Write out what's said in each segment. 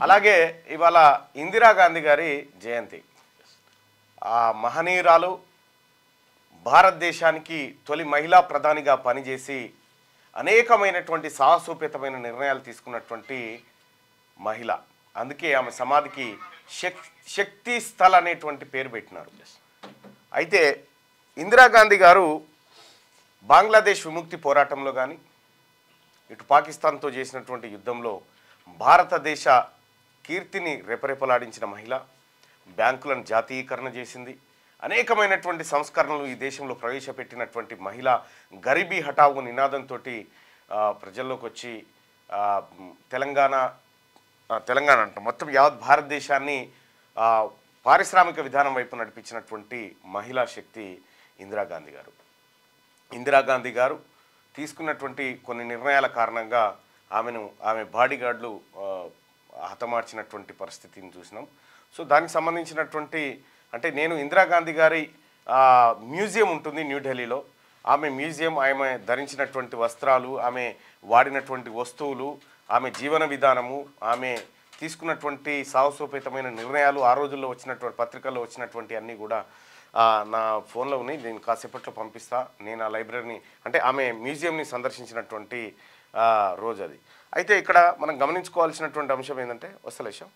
అలాగే ఇవాళ ఇందిరాగాంధీ గారి జయంతి. ఆ మహనీయురాలు భారతదేశానికి తొలి మహిళా ప్రధానిగా పనిచేసి అనేకమైనటువంటి సాహసోపేతమైన నిర్ణయాలు తీసుకున్నటువంటి మహిళ. అందుకే ఆమె సమాధికి శక్తి స్థల్ అనేటువంటి పేరు పెట్టినారు. అయితే ఇందిరాగాంధీ గారు బంగ్లాదేశ్ విముక్తి పోరాటంలో కానీ ఇటు పాకిస్తాన్తో చేసినటువంటి యుద్ధంలో భారతదేశ కీర్తిని రెపరెపలాడించిన మహిళ. బ్యాంకులను జాతీయకరణ చేసింది. అనేకమైనటువంటి సంస్కరణలు ఈ దేశంలో ప్రవేశపెట్టినటువంటి మహిళ. గరీబీ హఠావు నినాదంతో ప్రజల్లోకి వచ్చి తెలంగాణ అంట మొత్తం యావత్ భారతదేశాన్ని పారిశ్రామిక విధానం వైపు నడిపించినటువంటి మహిళా శక్తి ఇందిరాగాంధీ గారు. ఇందిరాగాంధీ గారు తీసుకున్నటువంటి కొన్ని నిర్ణయాల కారణంగా ఆమె బాడీగార్డులు హతమార్చినటువంటి పరిస్థితిని చూసినాం. సో దానికి సంబంధించినటువంటి అంటే నేను ఇందిరాగాంధీ గారి మ్యూజియం ఉంటుంది న్యూఢిల్లీలో. ఆమె మ్యూజియం, ఆమె ధరించినటువంటి వస్త్రాలు, ఆమె వాడినటువంటి వస్తువులు, ఆమె జీవన విధానము, ఆమె తీసుకున్నటువంటి సాహసోపేతమైన నిర్ణయాలు, ఆ రోజుల్లో వచ్చినటువంటి పత్రికల్లో వచ్చినటువంటి అన్నీ కూడా నా ఫోన్లో ఉన్నాయి. నేను కాసేపట్లో పంపిస్తా. నేను ఆ లైబ్రరీని అంటే ఆమె మ్యూజియంని సందర్శించినటువంటి రోజు అది. అయితే ఇక్కడ మనం గమనించుకోవాల్సినటువంటి అంశం ఏంటంటే వస్తలేశం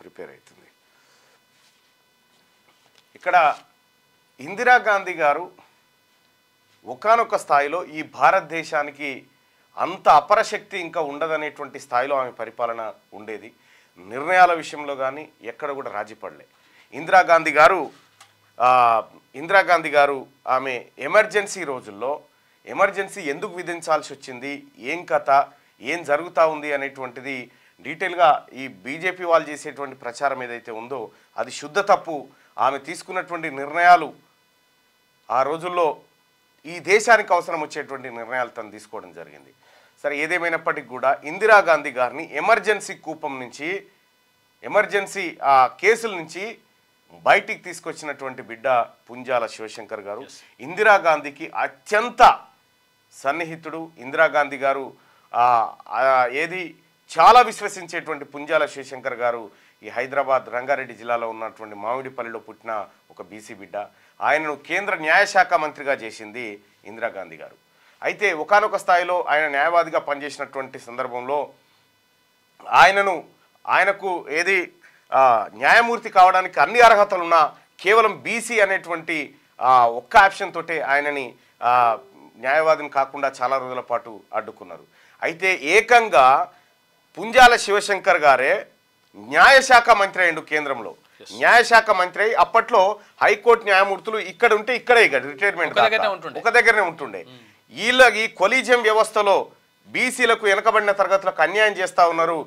ప్రిపేర్ అవుతుంది. ఇక్కడ ఇందిరాగాంధీ గారు ఒకానొక స్థాయిలో ఈ భారతదేశానికి అంత అపరశక్తి ఇంకా ఉండదనేటువంటి స్థాయిలో ఆమె పరిపాలన ఉండేది. నిర్ణయాల విషయంలో కానీ ఎక్కడ కూడా రాజీపడలే. ఇందిరాగాంధీ గారు ఆమె ఎమర్జెన్సీ రోజుల్లో ఎమర్జెన్సీ ఎందుకు విధించాల్సి వచ్చింది, ఏం కథ, ఏం జరుగుతూ ఉంది అనేటువంటిది డీటెయిల్గా ఈ బీజేపీ వాళ్ళు చేసేటువంటి ప్రచారం ఏదైతే ఉందో అది శుద్ధ తప్పు. ఆమె తీసుకున్నటువంటి నిర్ణయాలు ఆ రోజుల్లో ఈ దేశానికి అవసరం వచ్చేటువంటి నిర్ణయాలు తను తీసుకోవడం జరిగింది. సరే, ఏదేమైనప్పటికీ కూడా ఇందిరాగాంధీ గారిని ఎమర్జెన్సీ కూపం నుంచి, ఎమర్జెన్సీ కేసుల నుంచి బయటికి తీసుకొచ్చినటువంటి బిడ్డ పుంజాల శివశంకర్ గారు. ఇందిరాగాంధీకి అత్యంత సన్నిహితుడు. ఇందిరాగాంధీ గారు ఏది చాలా విశ్వసించేటువంటి పుంజాల శివశంకర్ గారు ఈ హైదరాబాద్ రంగారెడ్డి జిల్లాలో ఉన్నటువంటి మామిడిపల్లిలో పుట్టిన ఒక బీసీ బిడ్డ. ఆయనను కేంద్ర న్యాయశాఖ మంత్రిగా చేసింది ఇందిరాగాంధీ గారు. అయితే ఒకానొక స్థాయిలో ఆయన న్యాయవాదిగా పనిచేసినటువంటి సందర్భంలో ఆయనకు ఏది న్యాయమూర్తి కావడానికి అన్ని అర్హతలున్నా కేవలం బీసీ అనేటువంటి ఒక్క ఆప్షన్ తోటే ఆయనని న్యాయవాదిని కాకుండా చాలా రోజుల పాటు అడ్డుకున్నారు. అయితే ఏకంగా పుంజాల శివశంకర్ గారే న్యాయశాఖ మంత్రి అయ్యిండు కేంద్రంలో. న్యాయశాఖ మంత్రి అయి అప్పట్లో హైకోర్టు న్యాయమూర్తులు ఇక్కడ ఉంటే ఇక్కడే రిటైర్మెంట్ ఒక దగ్గరనే ఉంటుండే. ఈ కొలీజియం వ్యవస్థలో బీసీలకు వెనకబడిన తరగతులకు అన్యాయం చేస్తూ ఉన్నారు,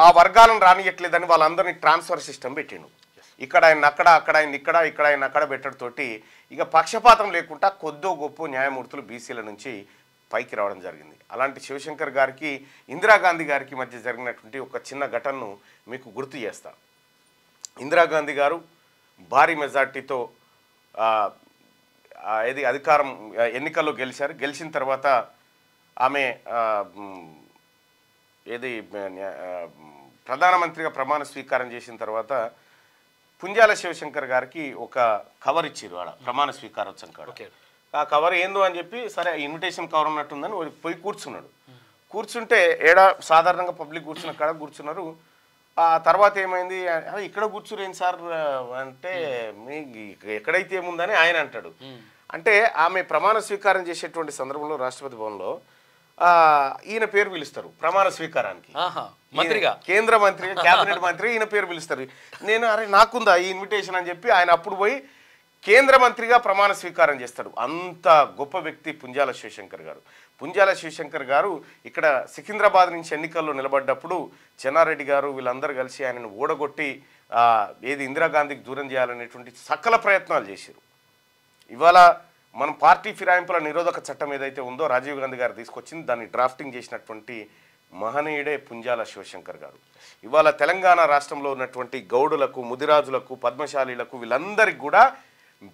ఆ వర్గాలను రానియట్లేదని వాళ్ళందరినీ ట్రాన్స్ఫర్ సిస్టమ్ పెట్టిండు. ఇక్కడ ఆయన అక్కడ, అక్కడ ఆయన ఇక్కడ, ఇక్కడ ఆయన అక్కడ పెట్టడంతోటి ఇక పక్షపాతం లేకుండా కొద్దో గొప్ప న్యాయమూర్తులు బీసీల నుంచి పైకి రావడం జరిగింది. అలాంటి శివశంకర్ గారికి ఇందిరాగాంధీ గారికి మధ్య జరిగినటువంటి ఒక చిన్న ఘటనను మీకు గుర్తు చేస్తా. ఇందిరాగాంధీ గారు భారీ మెజార్టీతో అధికారం ఎన్నికల్లో గెలిచారు. గెలిచిన తర్వాత ఆమె ప్రధానమంత్రిగా ప్రమాణ స్వీకారం చేసిన తర్వాత పుంజాల శివశంకర్ గారికి ఒక కవర్ ఇచ్చారు ఆడ ప్రమాణ స్వీకారోత్సవం కాడ. ఆ కవర్ ఏందో అని చెప్పి సరే ఇన్విటేషన్ కవర్ ఉన్నట్టుందని పోయి కూర్చున్నాడు. కూర్చుంటే సాధారణంగా పబ్లిక్ కూర్చున్న కాడ కూర్చున్నారు. ఆ తర్వాత ఏమైంది, ఇక్కడ కూర్చురేంది సార్ అంటే మీ ఎక్కడైతే ఏముందని ఆయన అంటాడు. అంటే ఆమె ప్రమాణ స్వీకారం చేసేటువంటి సందర్భంలో రాష్ట్రపతి భవన్లో ఈయన పేరు పిలుస్తారు ప్రమాణ స్వీకారానికి. మంత్రిగా, కేంద్ర మంత్రి, కేబినెట్ మంత్రి ఈయన పేరు పిలుస్తారు. నేను నాకుందా ఈ ఇన్విటేషన్ అని చెప్పి ఆయన అప్పుడు పోయి కేంద్ర మంత్రిగా ప్రమాణ స్వీకారం చేస్తాడు. అంత గొప్ప వ్యక్తి పుంజాల శివశంకర్ గారు. పుంజాల శివశంకర్ గారు ఇక్కడ సికింద్రాబాద్ నుంచి ఎన్నికల్లో నిలబడ్డప్పుడు చెన్నారెడ్డి గారు వీళ్ళందరూ కలిసి ఆయనను ఓడగొట్టి ఇందిరాగాంధీకి దూరం చేయాలనేటువంటి సకల ప్రయత్నాలు చేశారు. ఇవాళ మనం పార్టీ ఫిరాయింపుల నిరోధక చట్టం ఏదైతే ఉందో రాజీవ్ గాంధీ గారు తీసుకొచ్చింది, దాన్ని డ్రాఫ్టింగ్ చేసినటువంటి మహనీయుడే పుంజాల శివశంకర్ గారు. ఇవాళ తెలంగాణ రాష్ట్రంలో ఉన్నటువంటి గౌడులకు, ముదిరాజులకు, పద్మశాలీలకు వీళ్ళందరికీ కూడా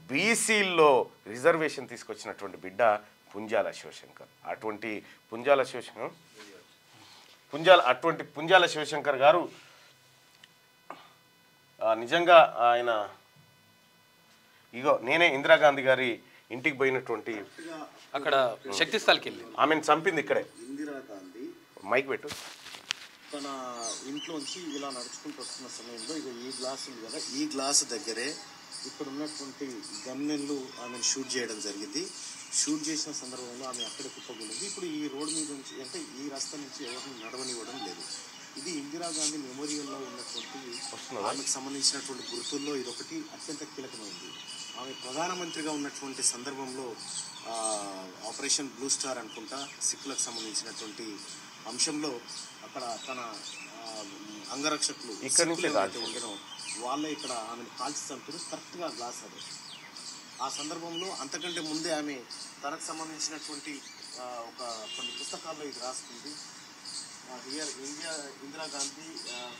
బీసీల్లో రిజర్వేషన్ తీసుకొచ్చినటువంటి బిడ్డ పుంజాల శివశంకర్. అటువంటి పుంజాల శివశంకర్ గారు నిజంగా ఆయన ఇగో నేనే ఇందిరాగాంధీ గారి ఇంటికి పోయినటువంటి అక్కడ శక్తి స్థల్కి వెళ్ళి ఆమెను చంపింది ఇక్కడే. ఇందిరాగాంధీ మైక్ పెట్టు. తన ఇంట్లోంచి ఇలా నడుచుకుంటూ వస్తున్న సమయంలో ఇక ఈ గ్లాస్ ఉంది కదా, ఈ గ్లాస్ దగ్గరే ఇక్కడ ఉన్నటువంటి గన్నెళ్ళు ఆమెను షూట్ చేయడం జరిగింది. షూట్ చేసిన సందర్భంలో ఆమె అక్కడే కుప్పకూలింది. ఇప్పుడు ఈ రోడ్డు మీద నుంచి అంటే ఈ రస్తా నుంచి ఎవరిని నడవనివ్వడం లేదు. ఇది ఇందిరాగాంధీ మెమోరియల్లో ఉన్నటువంటి ఆమెకు సంబంధించినటువంటి గుర్తుల్లో ఇదొకటి అత్యంత కీలకమైంది. ఆమె ప్రధానమంత్రిగా ఉన్నటువంటి సందర్భంలో ఆపరేషన్ బ్లూ స్టార్ అనుకుంటా సిక్కులకు సంబంధించినటువంటి అంశంలో అక్కడ తన అంగరక్షకులు ఇక్కడ నుంచి ఉండడం వాళ్ళే ఇక్కడ ఆమెను కాల్చి చంపారు. కరెక్ట్గా గ్లాస్ అది. ఆ సందర్భంలో అంతకంటే ముందే ఆమె తనకు సంబంధించినటువంటి ఒక కొన్ని పుస్తకాల్లో ఇది రాస్తుంది. Here Indira Gandhi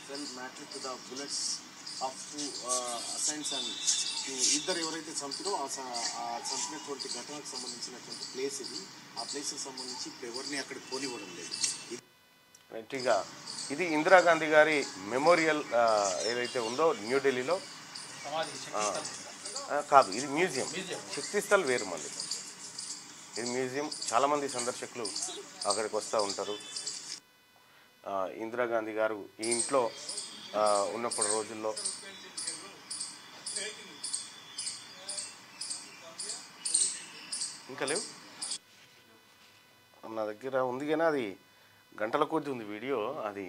full matric to the bullets off to assigns and ఇద్దరు ఎవరైతే చంపారో ఆ చంపినటువంటి ఘటనకు సంబంధించినటువంటి ప్లేస్ ఇది. ఆ ప్లేస్కి సంబంధించి ఇప్పుడు ఎవరిని అక్కడికి పోనివ్వడం లేదు. రైట్గా ఇది ఇందిరాగాంధీ గారి మెమోరియల్ ఏదైతే ఉందో న్యూఢిల్లీలో కాదు, ఇది మ్యూజియం. శక్తిస్థల్ వేరు మళ్ళీ. ఇది మ్యూజియం. చాలామంది సందర్శకులు అక్కడికి వస్తూ ఉంటారు. ఇందిరాగాంధీ గారు ఈ ఇంట్లో ఉన్నప్పుడు రోజుల్లో ఇంకా లేవు నా దగ్గర ఉంది, కానీ అది గంటల కొద్ది ఉంది వీడియో, అది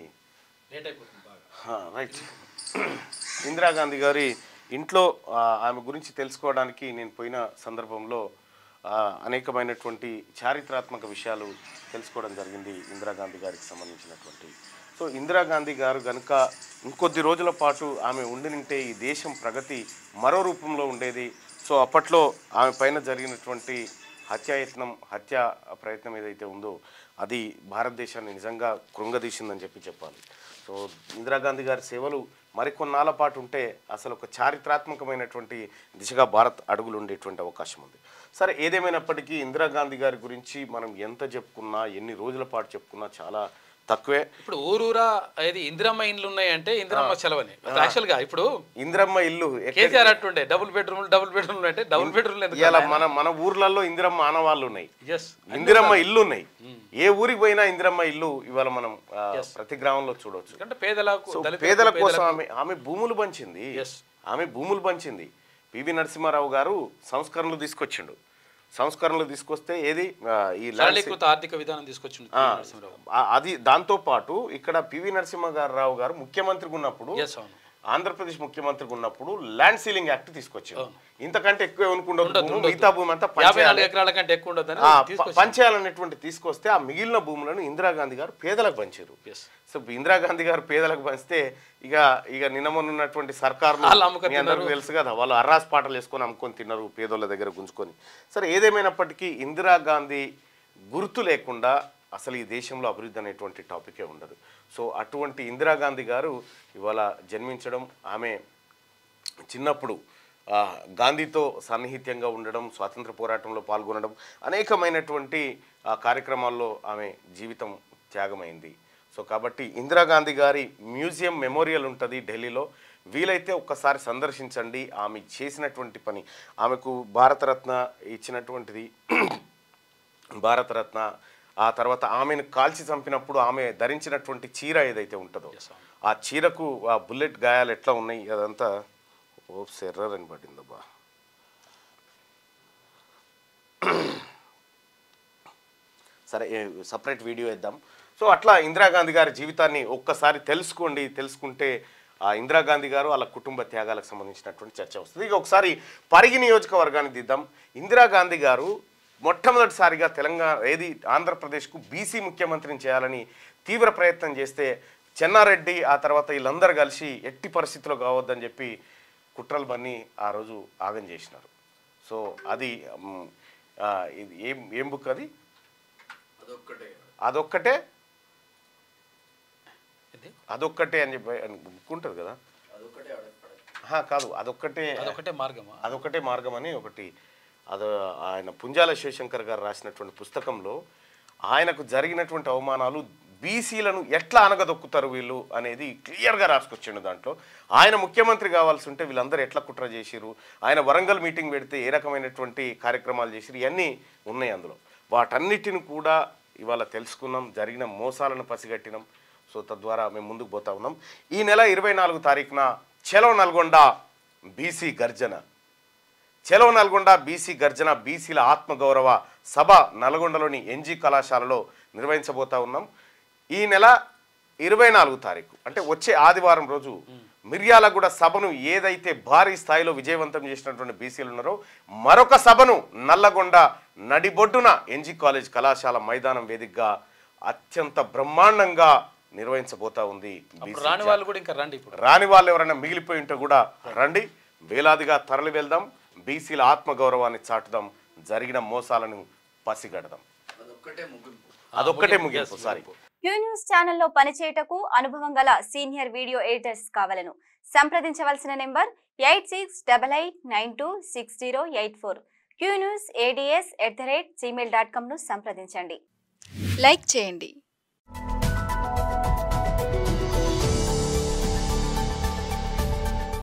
రైట్. ఇందిరాగాంధీ గారి ఇంట్లో ఆమె గురించి తెలుసుకోవడానికి నేను పోయిన సందర్భంలో అనేకమైనటువంటి చారిత్రాత్మక విషయాలు తెలుసుకోవడం జరిగింది ఇందిరాగాంధీ గారికి సంబంధించినటువంటి. సో ఇందిరాగాంధీ గారు కనుక ఇంకొద్ది రోజుల పాటు ఆమె ఉండినంటే ఈ దేశం ప్రగతి మరో రూపంలో ఉండేది. సో అప్పట్లో ఆమె పైన జరిగినటువంటి హత్యా ప్రయత్నం ఏదైతే ఉందో అది భారతదేశాన్ని నిజంగా కృంగదీసిందని చెప్పాలి. సో ఇందిరాగాంధీ గారి సేవలు మరికొన్నాళ్ళ పాటు ఉంటే అసలు ఒక చారిత్రాత్మకమైనటువంటి దిశగా భారత్ అడుగులు ఉండేటువంటి అవకాశం ఉంది. సరే, ఏదేమైనప్పటికీ ఇందిరాగాంధీ గారి గురించి మనం ఎంత చెప్పుకున్నా, ఎన్ని రోజుల పాటు చెప్పుకున్నా చాలా తక్కువే. ఇప్పుడు ఊరూరా ఏది ఇందిరమ్మ ఇల్లు ఉన్నాయంటే ఇందిరమ్మ చలవని యాక్చువల్ గా ఇప్పుడు ఇందిరమ్మ ఇల్లు కేసీఆర్ అంటుండే డబుల్ బెడ్రూమ్ అంటే డబుల్ బెడ్రూమ్ మన ఊర్లలో ఇందిరమ్మ ఆనవాళ్ళు ఉన్నాయి, ఇందిరమ్మ ఇల్లు ఉన్నాయి. ఏ ఊరికి పోయినా ఇందిరమ్మ ఇల్లు ఇవాళ మనం ప్రతి గ్రామంలో చూడవచ్చు. పేదల కోసం ఆమె భూములు పంచింది. పివి నరసింహారావు గారు సంస్కరణలు తీసుకొస్తే ఏది ఈ ఆర్థిక విధానం తీసుకొచ్చింది అది. దాంతో పాటు ఇక్కడ పివి నరసింహారావు గారు ముఖ్యమంత్రిగా ఉన్నప్పుడు, ఆంధ్రప్రదేశ్ ముఖ్యమంత్రిగా ఉన్నప్పుడు ల్యాండ్ సీలింగ్ యాక్ట్ తీసుకొచ్చారు. ఇంతకంటే ఎక్కువ అనుకుంటారు, మిగతా భూమి అంతా పంచేయాలనేటువంటి తీసుకొస్తే ఆ మిగిలిన భూములను ఇందిరాగాంధీ గారు పేదలకు పంచారు. సో ఇందిరాగాంధీ గారు పేదలకు పంచితే ఇక నిన్నమొన్నటువంటి సర్కారు అందరికీ తెలుసు కదా, వాళ్ళు అర్రాస్ పాటలు వేసుకొని అమ్ముకొని తిన్నారు పేదోళ్ళ దగ్గర గుంజుకొని. సరే, ఏదేమైనప్పటికీ ఇందిరాగాంధీ గుర్తు లేకుండా అసలు ఈ దేశంలో అభివృద్ధి అనేటువంటి టాపికే ఉండదు. సో అటువంటి ఇందిరాగాంధీ గారు ఇవాళ జన్మించడం, ఆమె చిన్నప్పుడు గాంధీతో సన్నిహిత్యంగా ఉండడం, స్వాతంత్ర పోరాటంలో పాల్గొనడం, అనేకమైనటువంటి కార్యక్రమాల్లో ఆమె జీవితం త్యాగమైంది. సో కాబట్టి ఇందిరాగాంధీ గారి మ్యూజియం మెమోరియల్ ఉంటుంది ఢిల్లీలో. వీలైతే ఒక్కసారి సందర్శించండి. ఆమె చేసినటువంటి పని, ఆమెకు భారతరత్న ఇచ్చినటువంటిది, భారతరత్న. ఆ తర్వాత ఆమెను కాల్చి చంపినప్పుడు ఆమె ధరించినటువంటి చీర ఏదైతే ఉంటుందో ఆ చీరకు ఆ బుల్లెట్ గాయాలు ఎట్లా ఉన్నాయి అదంతా ఎర్రర్ అని పడిందబ్బా. సరే, సపరేట్ వీడియో ఇద్దాం. సో అట్లా ఇందిరాగాంధీ గారి జీవితాన్ని ఒక్కసారి తెలుసుకుంటే ఆ ఇందిరాగాంధీ గారు వాళ్ళ కుటుంబ త్యాగాలకు సంబంధించినటువంటి చర్చ వస్తుంది. ఇక ఒకసారి పరిగి నియోజకవర్గాన్ని దిద్దాం. ఇందిరాగాంధీ గారు మొట్టమొదటిసారిగా ఆంధ్రప్రదేశ్కు బీసీ ముఖ్యమంత్రిని చేయాలని తీవ్ర ప్రయత్నం చేస్తే చెన్నారెడ్డి ఆ తర్వాత వీళ్ళందరూ కలిసి ఎట్టి పరిస్థితుల్లో కావద్దని చెప్పి కుట్రలు బన్ని ఆ రోజు ఆగం చేసినారు. సో అది ఏం బుక్ అది? అదొక్కటే అని చెప్పి బుక్ ఉంటుంది కదా. కాదు, అదొక్కటే మార్గం అని ఒకటి అది ఆయన పుంజాల శివశంకర్ గారు రాసినటువంటి పుస్తకంలో ఆయనకు జరిగినటువంటి అవమానాలు బీసీలను ఎట్లా అనగదొక్కుతారు వీళ్ళు అనేది క్లియర్గా రాసుకొచ్చిండు. దాంట్లో ఆయన ముఖ్యమంత్రి కావాల్సి ఉంటే వీళ్ళందరూ ఎట్లా కుట్ర చేసిరు, ఆయన వరంగల్ మీటింగ్ పెడితే ఏ రకమైనటువంటి కార్యక్రమాలు చేసిరు, ఇవన్నీ ఉన్నాయి అందులో. వాటన్నిటిని కూడా ఇవాళ తెలుసుకున్నాం, జరిగిన మోసాలను పసిగట్టినాం. సో తద్వారా మేము ముందుకు పోతా ఉన్నాం. ఈ నెల 24 తారీఖున చలో నల్గొండ బీసీ గర్జన, చలో నల్గొండ బీసీ గర్జన బీసీల ఆత్మగౌరవ సభ నల్గొండలోని ఎన్జీ కళాశాలలో నిర్వహించబోతా ఉన్నాం. ఈ నెల 24 తారీఖు అంటే వచ్చే ఆదివారం రోజు మిర్యాలగూడ సభను ఏదైతే భారీ స్థాయిలో విజయవంతం చేసినటువంటి బీసీలు ఉన్నారో మరొక సభను నల్లగొండ నడిబొడ్డున ఎన్జీ కాలేజ్ కళాశాల మైదానం వేదికగా అత్యంత బ్రహ్మాండంగా నిర్వహించబోతా ఉంది. రాని వాళ్ళు కూడా ఇంకా రండి, రాని వాళ్ళు ఎవరైనా మిగిలిపోయి ఉంటే కూడా రండి, వేలాదిగా తరలి వెళ్దాం, బీసీల ఆత్మగౌరవాన్ని చాటుదాం, జరిగిన మోసాలను పసిగడదాం. అదొక్కటే ముగింపు. సారీ, క్యూ న్యూస్ ఛానల్లో పనిచేయటకు అనుభవం గల సీనియర్ వీడియో ఎడిటర్స్ కావాలను సంప్రదించవలసిన నెంబర్ 8688926084. qnews@gmail.com ను సంప్రదించండి. లైక్ చేయండి,